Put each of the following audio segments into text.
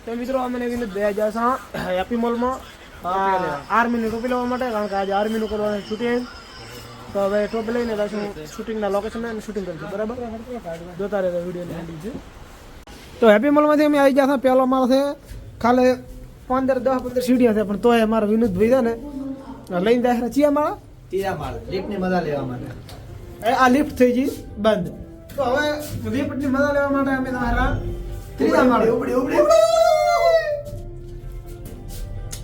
તો મિત્રો અમે વિનોદ બે જશા હેપી મોલમાં આર્મીની ટોપી લેવા માટે, કારણ કે આજે આર્મીનું કરવાનું શૂટિંગ. તો હવે ટોપી લઈને પાછું શૂટિંગના લોકેશન અને શૂટિંગ કરીશું. બરાબર, જોતા રહેતા વિડીયોની હેન્ડી છે. તો હેપી મોલમાંથી અમે આવી ગયા. પહેલો માળ છે, ખાલી 10-15 સીડીઓ છે, પણ તોય અમારા વિનોદભાઈ છે ને લઈને જાય. ચિયા માળા? ત્રીજા માળ લિફ્ટની મજા લેવા માટે. આ લિફ્ટ થઈ ગઈ બંધ. તો હવે લિફ્ટની મજા લેવા માટે અમે તમારા ત્રીજા માળ,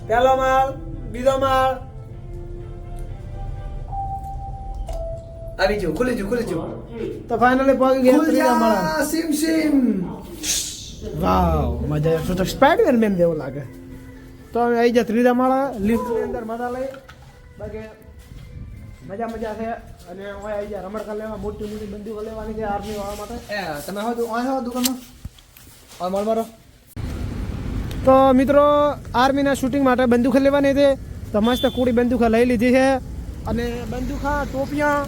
પહેલો માળ, બીજો માળ આવી જો ખુલી જો. તો ફાઇનલી પહોંચી ગયા ત્રીજા માળ. Sim sim. વાવ, મજા આવે. તો સ્પાઈડરમેન જેવું લાગે. તો અમે આવી ગયા ત્રીજા માળા, લિફ્ટની અંદર મજા લઈ. બાકી મજા છે. અને હવે આવી ગયા રમકડા લેવા, મોટી બંદૂકો લેવાની છે આર્મી વાળા માટે. તમે હો દુકાનમાં મોલ મારો. તો મિત્રો આર્મીના શૂટિંગ માટે બંદૂકો લેવાની છે. તો મસ્ત કુડી બંદૂકો લઈ લીધી છે, અને બંદૂકા ટોપિયા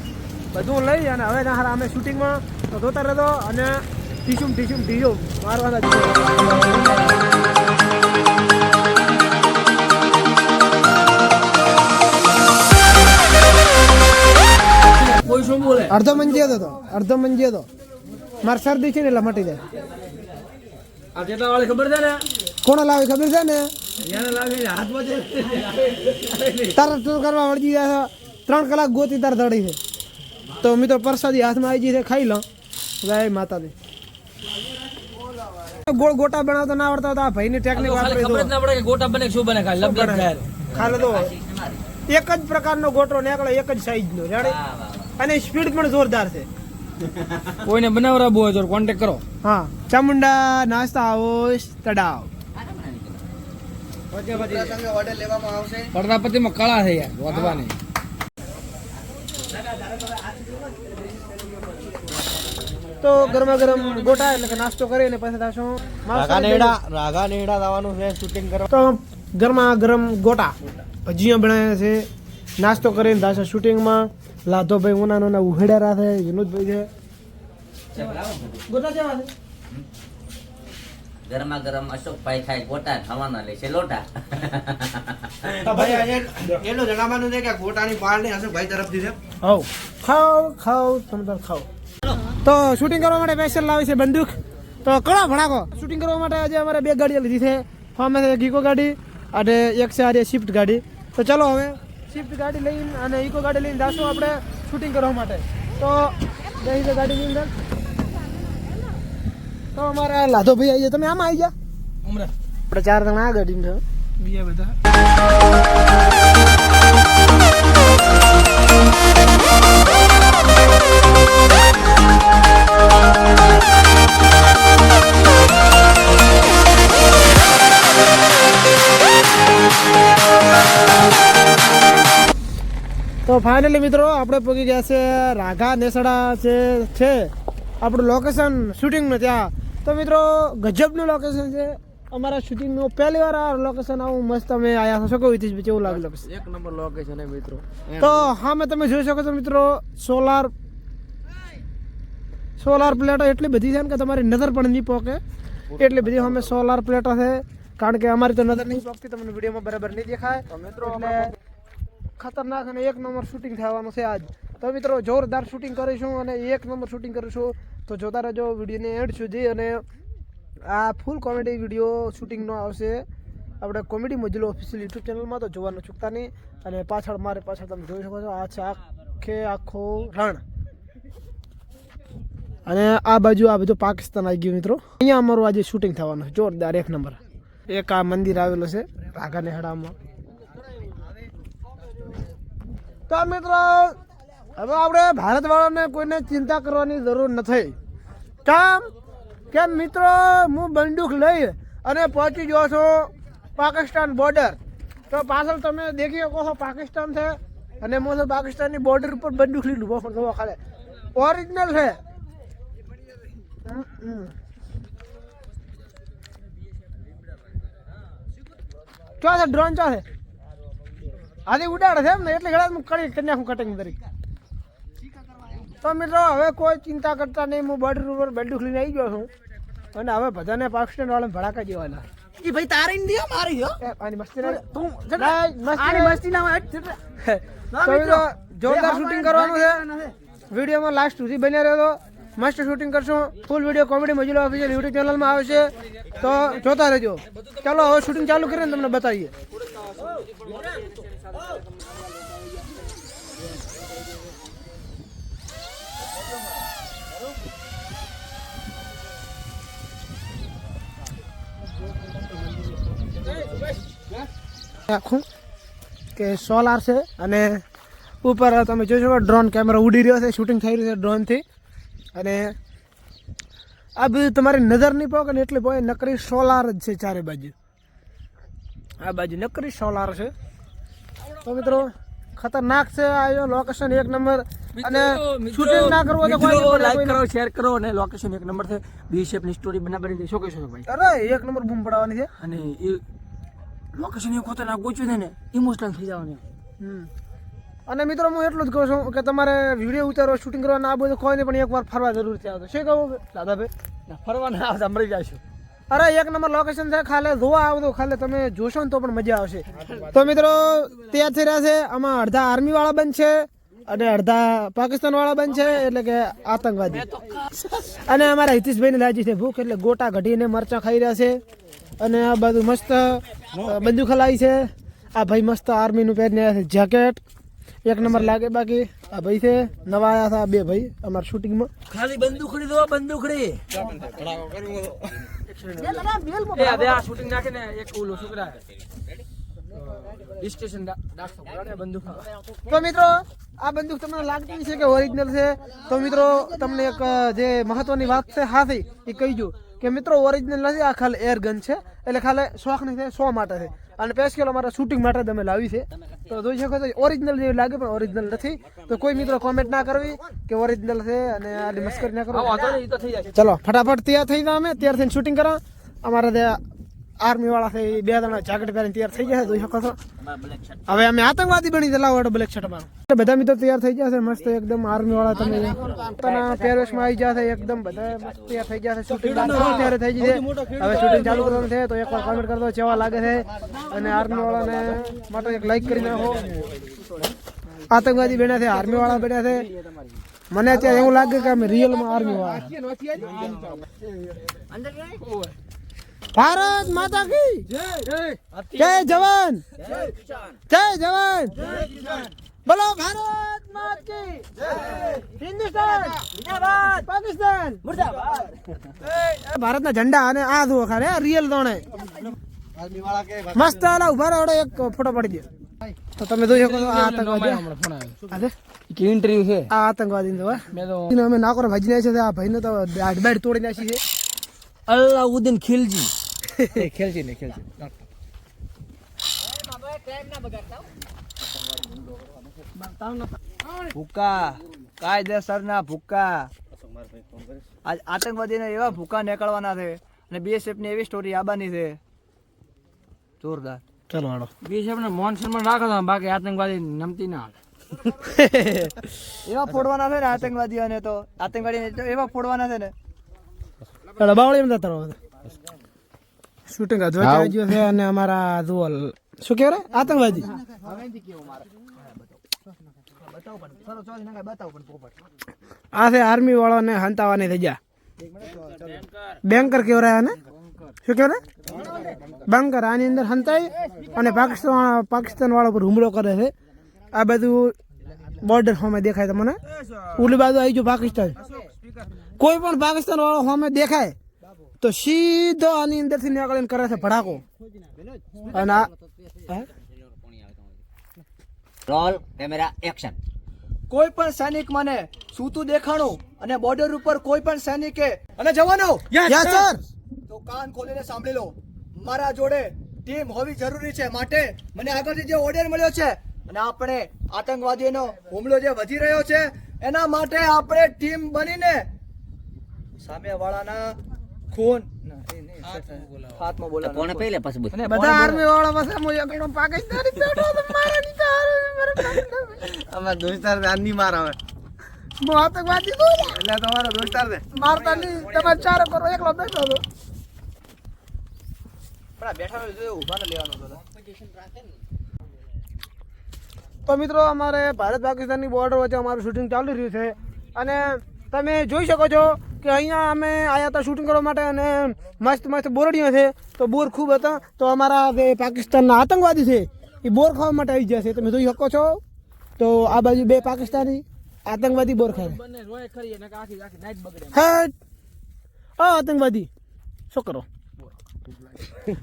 બધું લઈ અને હવે ના અમે શૂટિંગમાં તો જોતા રહેતો. અને ટીશું મારવાના કોઈ શું બોલે? અડધો મંજી હતો મારે શરદી છે ને એટલે મટી જાય. આ કેટલા વાળી ખબર છે ને? કોને લાવી ખબર છે ને? યાને લાવી હાથમાં છે. તરત કરવા વળગી જાય. 3 કલાક ગોતી તાર ધડી છે. તો મિત્રો પ્રસાદી હાથમાં આવી જઈ ખાઈ લો. જય માતાજી. ગોળ ગોટા બનાવતા ના આવડતા હતા. ભાઈની ટેકનિક વાપરી ખબર જ ના પડે કે ગોટા બને શું બને. ખાલી લબ થાય. ખાલી તો એક જ પ્રકારનો ગોટો નીકળે, એક જ સાઈઝનો રેડી. અને સ્પીડ પણ જોરદાર છે. કોઈને બનાવરાબો હોય તો કોન્ટેક્ટ કરો. હા, ચામુંડા નાસ્તા હાઉસ તળાવ. ઓર્ડર લેવામાં આવશે. પ્રજાપતિમાં કળા છે યાર વધવાની. તો ગરમા ગરમ ગોટા એટલે કે નાસ્તો કરીને પછી થાશું રાગા નેડા જવાનું છે શૂટિંગ કરવા. તો ગરમા ગરમ ગોટા ભજીયા બનાવ્યા છે. નાસ્તો કરીને થાશે શૂટિંગમાં. લાધોભાઈ ઉનાનો ઉહેડા છે, વિનોદભાઈ છે. ગોટા કેવા છે? ગરમા ગરમ અશોકભાઈ ખાય ગોટા, ખાવાના લે છે લોટા. તો ભાઈ એટલું જણાવવાનું છે કે ગોટાની પાર્ટી અશોકભાઈ તરફથી છે. હવ ખાઓ તમે તો ખાઓ. તો શૂટિંગ કરવા માટે સ્પેશિયલ લાવી છે બંદૂક. તો કળા ભડાકો શૂટિંગ કરવા માટે આજે અમારે 2 ગાડીઓ લીધી છે. ફામે છે એક ઇકો ગાડી અને એક છે આ સ્વિફ્ટ ગાડી. તો ચલો હવે સ્વિફ્ટ ગાડી લઈને અને ઇકો ગાડી લઈને જાશું આપણે શૂટિંગ કરવા માટે. તો બેસી છે ગાડીની અંદર. તો અમારા લાધોભાઈ આવી જાય. તમે આમાં આવી ગયા. હમણાં આપણે 4 જણા આ ગાડીમાં છે. બીજા બધા તો ફાઇનલી મિત્રો આપણે પહોંચી ગયા છે રાઘા નેસડા છે આપણું લોકેશન શૂટિંગનું. ત્યાં તો મિત્રો ગજબનું લોકેશન છે અમારા શૂટિંગનું. પહેલી વાર આ લોકેશન આવું મસ્ત અમે આવ્યા છો. કેવું હિતેશભાઈ કેવું લાગે લોકેશન? એક નંબર લોકેશન છે મિત્રો. તો હા મેં તમે જોઈ શકો છો મિત્રો સોલાર પ્લેટો એટલી બધી છે ને કે તમારી નજર પણ નહીં પોકે એટલી બધી અમે સોલાર પ્લેટો છે. કારણ કે અમારી તો નજર નહીં પોકતી, તમને વિડીયોમાં બરાબર નહીં દેખાય. તો મિત્રો એટલે ખતરનાક અને 1 નંબર શૂટિંગ થવાનું છે આજ. તો મિત્રો જોરદાર શૂટિંગ કરીશું અને 1 નંબર શૂટિંગ કરીશું. તો જોતા રહેજો વિડીયોને એન્ડ સુધી. અને આ ફૂલ કોમેડી વિડીયો શૂટિંગનો આવશે આપણે કોમેડી મોજલો ઓફિશિયલ યુટ્યુબ ચેનલમાં. તો જોવાનું ચૂકતા નહીં. અને મારે પાછળ તમે જોઈ શકો છો આ છે આખો રણ. અને આ બાજુ આ બધું પાકિસ્તાન આવી ગયું મિત્રો. અહીંયા અમારું આજે શૂટિંગ થવાનું છે જોરદાર 1 નંબર. એક આ મંદિર આવેલું છે રાઘા નેહડામાં. તો મિત્રો હવે આપણે ભારતવાળાને કોઈને ચિંતા કરવાની જરૂર નથી. કેમ મિત્રો હું બંદૂક લઈ અને પહોંચી ગયો છો પાકિસ્તાન બોર્ડર. તો પાછળ તમે દેખી શકો છો પાકિસ્તાન છે અને હું પાકિસ્તાનની બોર્ડર ઉપર બંદૂક લીધું. બફર જોવા ખાલે ઓરિજિનલ છે. ચો છે ડ્રોન ચો છે આજે ઉડાડે છે એમ ને એટલે ઘણા કરી નાખું કટિંગ તરીકે. તો મિત્રો હવે કોઈ ચિંતા કરતા નહીં. હું બોર્ડર ઉપર બંદૂક લઈને આવી ગયો છું અને હવે બધાને પાકિસ્તાન વાળા ભડાકા દેવાના ઈ ભાઈ તારે ઈ દે મારી હો આની મસ્તી ના તું આની મસ્તી ના હોય જોરદાર શૂટિંગ કરવાનું છે વિડીયોમાં લાસ્ટ સુધી બન્યા રહ્યો મસ્ત શૂટિંગ કરશું ફૂલ વિડીયો કોમેડી મજુલા ઓફિશિયલ યુટ્યુબ ચેનલમાં આવશે તો જોતા રહેજો ચાલો હવે શૂટિંગ ચાલુ કરીને તમને બતાવીએ આખું કે સોલાર છે અને ઉપર તમે જોઈ શકો ડ્રોન કેમેરા ઉડી રહ્યો છે શૂટિંગ થઈ રહ્યું છે ડ્રોનથી અને આ બધું તમારી નજર નહીં પાકે ને એટલે પોઈ નકરી સોલાર જ છે ચારે બાજુ આ બાજુ નકરી સોલાર છે તો મિત્રો ખતરનાક છે આ લોકેશન એક નંબર અને શૂટિંગ ના કરવો તો કોઈ લાઈક કરો શેર કરો અને લોકેશન એક નંબર છે બી શેપ ની સ્ટોરી બનાવવાની શું કહેશો ભાઈ અરે એક નંબર બૂમ પડાવવાની છે અને એ લોકેશન એ ખતરનાક ગોચ્યું છે ને ઇમોશનલ થઈ જવાની અને મિત્રો હું એટલું જ કહું છું કે તમારે વિડીયો ઉતારો શૂટિંગ કરવાના આ બધું કોઈ નહીં પણ એકવાર ફરવા જરૂરથી આવતો શું કહું દાદાભાઈ ફરવા ના આવતા મરી જશું અરે એક નંબર લોકેશન છે ખાલી જોવા આવતો ખાલી તમે જોશો ને તો પણ મજા આવશે તો મિત્રો તૈયાર થઈ રહ્યા છે આમાં અડધા આર્મી વાળા બનશે અને અડધા પાકિસ્તાન વાળા બનશે એટલે કે આતંકવાદી અને અમારા હિતેશભાઈ ને લાજી છે ભૂખ એટલે ગોટા ઘટીને મરચા ખાઈ રહ્યા છે અને આ બધું મસ્ત બંદૂક હલાવી છે આ ભાઈ મસ્ત આર્મીનું પહેરીને આવ્યા છે જેકેટ એક નંબર લાગે બાકી આ ભાઈ છે નવા આવ્યા હતા બે ભાઈ અમારા શૂટિંગમાં ખાલી બંદૂકડી દો બંદૂકડી આ શૂટિંગ નાખે ને એક ઓલો છોકરા સ્ટેશન બંદૂક તો મિત્રો આ બંદૂક તમને લાગતી છે કે ઓરિજિનલ છે તો મિત્રો તમને એક જે મહત્વની વાત છે હાથી એ કહીજો કે મિત્રો ઓરિજિનલ નથી આ ખાલી એર ગન છે એટલે ખાલી શોખ નહીં થાય 100 માટે છે અને સ્પેશિયલ અમારા શૂટિંગ માટે તમે લાવી છે તો જોઈ શકો છો ઓરિજિનલ જેવી લાગે પણ ઓરિજિનલ નથી તો કોઈ મિત્રો કોમેન્ટ ના કરવી કે ઓરિજિનલ છે અને આની મસ્કરી ના કરવી ચલો ફટાફટ તૈયાર થઈ જાવ અમે તૈયાર થઈને શૂટિંગ કરો અમારા ત્યાં આર્મી વાળા છે બે જણા જેકેટ પહેરીને તૈયાર થઈ ગયા જોઈ શકો છો હવે અમે આતંકવાદી બની જલાવો બ્લેક શર્ટ માં બધા મિત્રો તૈયાર થઈ જશે મસ્ત એકદમ આર્મી વાળા તમે પોતાના પહેરવેશમાં આવી જશે એકદમ બધા મસ્ત તૈયાર થઈ જશે શૂટિંગ તૈયાર થઈ જશે હવે શૂટિંગ ચાલુ કરવાનું છે તો એકવાર કોમેન્ટ કરજો કેવા લાગે છે અને આર્મી વાળાને માટે એક લાઈક કરી નાખો આતંકવાદી બન્યા છે આર્મી વાળા બન્યા છે મને અત્યારે એવું લાગે કે અમે રિયલમાં આર્મી વાળા ભારત માતા કી જય જવાન જય જવાન બોલો ભારત માતા કી હિન્દુસ્તાન જિંદાબાદ પાકિસ્તાન મુર્દાબાદ ભારતના ઝંડા અને આ જુઓ ખાલી રિયલ દોણે મસ્ત આલા ઉભા રહો એક ફોટો પાડી દે તો તમે જોઈ શકો આ આતંકવાદી કે ઇન્ટરવ્યુ છે આ આતંકવાદી તો અમે નાકોર ભાજી નાખી છે આ ભાઈને તો દાઢ બાઢ તોડી નાખી છે અલાઉદ્દીન ખિલજી ખેલજી ને ખેલજી ભૂકા કાયદેસરના ભૂકા આજ આતંકવાદીને એવા ભૂકા નીકળવાના છે અને બીએસએફ ની એવી સ્ટોરી આવવાની છે જોરદાર ચલો હાલો બીએસએફ ને મોન સન્માન રાખો બાકી આતંકવાદી નમતી ના એવા ફોડવાના છે ને આતંકવાદીઓને તો આતંકવાદી એવા ફોડવાના છે ને બાવળી એમ જતા રહો શૂટિંગ અધવા ગયો છે અને અમારા જુઓ શું કહેવાય આતંકવાદી આ છે આર્મી વાળાને હંતાવાની થઈ ગયા બેંકર કેવરાયા ને શું કહેવાય બંકર આની અંદર હંતાઈ અને પાકિસ્તાન વાળા પર હુમલો કરે છે આ બધું બોર્ડર સામે દેખાય તમને ઓલી બાજુ આવી ગયો પાકિસ્તાન કોઈ પણ પાકિસ્તાન વાળો સામે દેખાય તો સીધો આની અંદર થી નીકળીને કરે છે ભડાકો અને રોલ કેમેરા એક્શન કોઈ પણ સૈનિક મને સૂતું દેખાણું અને બોર્ડર ઉપર કોઈ પણ સૈનિકે અને જવાનો યસ સર તો કાન ખોલીને સાંભળી લો મારા જોડે ટીમ હોવી જરૂરી છે માટે મને આગળથી જે ઓર્ડર મળ્યો છે અને આપણે આતંકવાદીઓનો હુમલો જે વધી રહ્યો છે એના માટે આપણે ટીમ બનીને સામે વાળાના ખૂન હાથમાં બોલા કોને પહેલે પછી બોલ બધા આર્મી વાળા પાસે મો એકડો પાકિસ્તાની બેઠો તો મારે ની તારે અમાર દોસ્તાર આની માર આવે હું આતંકવાદી છું ને. એટલે તમારો દોસ્તાર છે મારતા નહીં, તમે ચારો કરો, એકલો બેઠો હતો. પણ આ બેઠા હોય તો ઊભા ને લેવાનો હતો તો મિત્રો અમારે ભારત પાકિસ્તાનની બોર્ડર વચ્ચે અમારું શૂટિંગ ચાલી રહ્યું છે અને તમે જોઈ શકો છો કે અહીંયા અમે આવ્યા હતા શૂટિંગ કરવા માટે અને મસ્ત મસ્ત બોરડીઓ છે. તો બોર ખૂબ હતા, તો અમારા જે પાકિસ્તાનના આતંકવાદી છે એ બોર ખાવા માટે આવી ગયા છે. તમે જોઈ શકો છો. તો આ બાજુ બે પાકિસ્તાની આતંકવાદી બોર ખાય. હા આતંકવાદી શું કરો.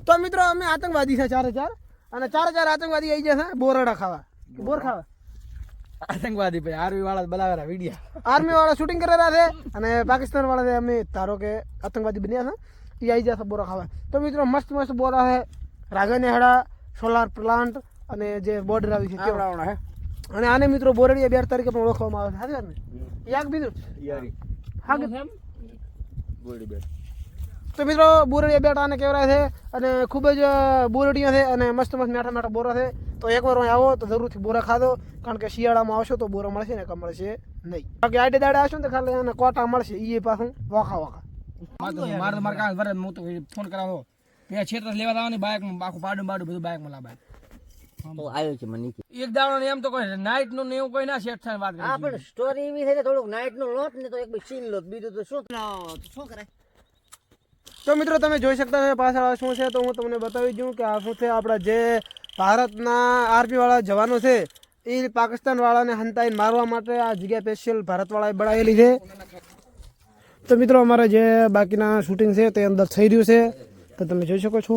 તો મિત્રો અમે આતંકવાદી છે ચારે ચાર, અને ચારે ચાર આતંકવાદી આવી ગયા છે બોરડા ખાવા, બોર ખાવા. આતંકવાદી ભાઈ આર્મી વાળા બોલાવેલા વિડિયા આર્મી વાળા શૂટિંગ કરેલા છે અને પાકિસ્તાન વાળા અમે ધારો કે આતંકવાદી બન્યા છે એ આવી જશે બોરા ખાવા. તો મિત્રો મસ્ત મસ્ત બોરા છે, રાગનેહડા સોલાર પ્લાન્ટ અને જે બોર્ડર આવી છે આવડાવણા હે. અને આને મિત્રો બોરડીયા 12 તારીખે પણ ઓળખવામાં આવે છે. સાચી વાત ને? યાદ બીજું હા કે તો મિત્રો બોરડીયા બેટા આને કહેવાય છે અને ખૂબ જ બોરડીયા છે અને મસ્ત મસ્ત મેઠા મેઠા બોરા છે. તો એકવાર અહીં આવો તો જરૂરથી બોરા ખાધો, કારણ કે શિયાળામાં આવશો તો બોરા મળશે ને કે મળશે નહીં. બાકી આડે દાડે આવશો ને તો ખાલી એને કોટા મળશે, એ પાછું વખા વખા. મારે કાલ વરે હું તો ફોન કરાવો ત્યાં ક્ષેત્ર લેવા આવવાની બાઇકમાં આખું પાડું બધું બાઇકમાં લાબાય. તો આવ્યો છે મને એક દાડો ને એમ તો કોઈ નાઈટ નું ને એવું કોઈ ના સેટ થાય વાત કરી. હા પણ સ્ટોરી એવી છે ને થોડુંક નાઇટ નું લોટ ને તો એક સીન લોટ, બીજું તો શું કરાય. તો મિત્રો તમે જોઈ શકતા છો પાછળ આ શું છે, તો હું તમને બતાવી દઉં કે આ શું છે. આપણા જે ભારતના આર્મી વાળા જવાનો છે એ પાકિસ્તાન વાળાને હંતાઈને મારવા માટે આ જગ્યા સ્પેશિયલ ભારત વાળાએ બનાવેલી છે. તો મિત્રો અમારે જે બાકીના શૂટિંગ છે તે અંદર થઈ રહ્યું છે, તો તમે જોઈ શકો છો.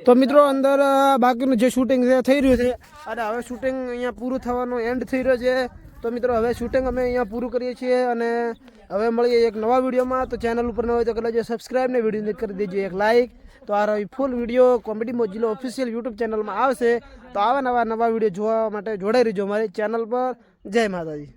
તો મિત્રો અંદર બાકીનું જે શૂટિંગ છે થઈ રહ્યું છે અને હવે શૂટિંગ અહીંયા પૂરું થવાનો એન્ડ થઈ રહ્યો છે. તો મિત્રો હવે શૂટિંગ અમે અહીંયા પૂરું કરીએ છીએ અને હવે મળીએ એક નવા વિડીયોમાં. તો ચેનલ ઉપર ન હોય તો કરી લેજો સબસ્ક્રાઈબ ને વિડીયોને કરી દેજો એક લાઇક. તો આ ફૂલ વિડીયો કોમેડી મોજીલો ઓફિશિયલ યુટ્યુબ ચેનલમાં આવશે. તો આવા નવા વિડીયો જોવા માટે જોડાઈ રહીજો અમારી ચેનલ પર. જય માતાજી.